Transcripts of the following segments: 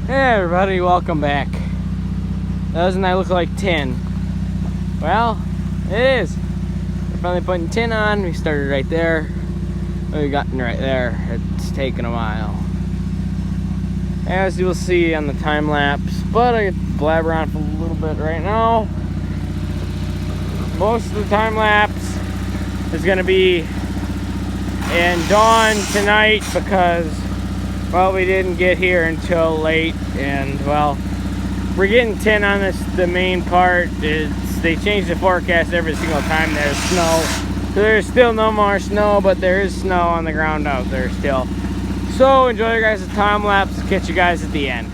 Hey everybody, welcome back. Doesn't that look like tin? Well, it is. We're finally putting tin on. We started right there. We got right there. It's taken a while, as you'll see on the time lapse. But I get to blabber on for a little bit right now. Most of the time lapse is going to be in dawn tonight because, well, we didn't get here until late, and well, we're getting tin on this. The main part is they change the forecast every single time there's snow. So there's still no more snow, but there is snow on the ground out there still. So enjoy your guys' time lapse. Catch you guys at the end.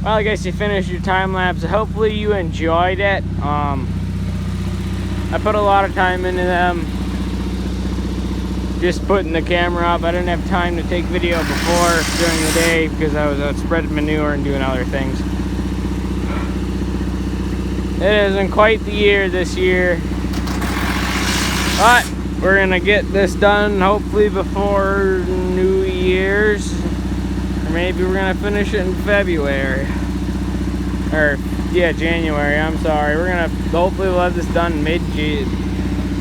Well, I guess you finished your time lapse. Hopefully you enjoyed it. I put a lot of time into them. Just putting the camera up. I didn't have time to take video before during the day because I was out spreading manure and doing other things. It isn't quite the year this year, but we're gonna get this done hopefully before New Year's, or maybe we're gonna finish it in February, or yeah, January. I'm sorry. We're gonna hopefully we'll have this done mid-June.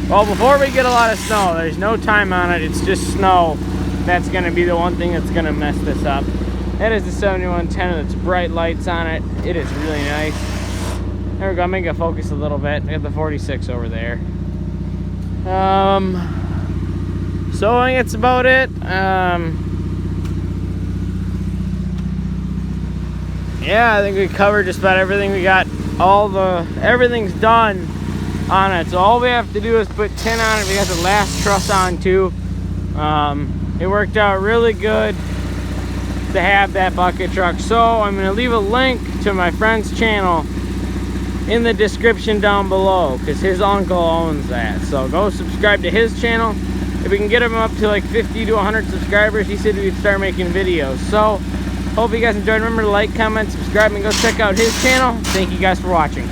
Well, before we get a lot of snow, there's no time on it. It's just snow. That's gonna be the one thing that's gonna mess this up. That is the 7110 with its bright lights on it. It is really nice. There we go. Make it focus a little bit. We have the 46 over there. So I think it's about it. Yeah, I think we covered just about everything. We got everything's done on it. So all we have to do is put tin on it. We got the last truss on too. It worked out really good to have that bucket truck. So I'm going to leave a link to my friend's channel in the description down below because his uncle owns that. So go subscribe to his channel. If we can get him up to like 50 to 100 subscribers, he said we'd start making videos. So hope you guys enjoyed. Remember to like, comment, subscribe, and go check out his channel. Thank you guys for watching.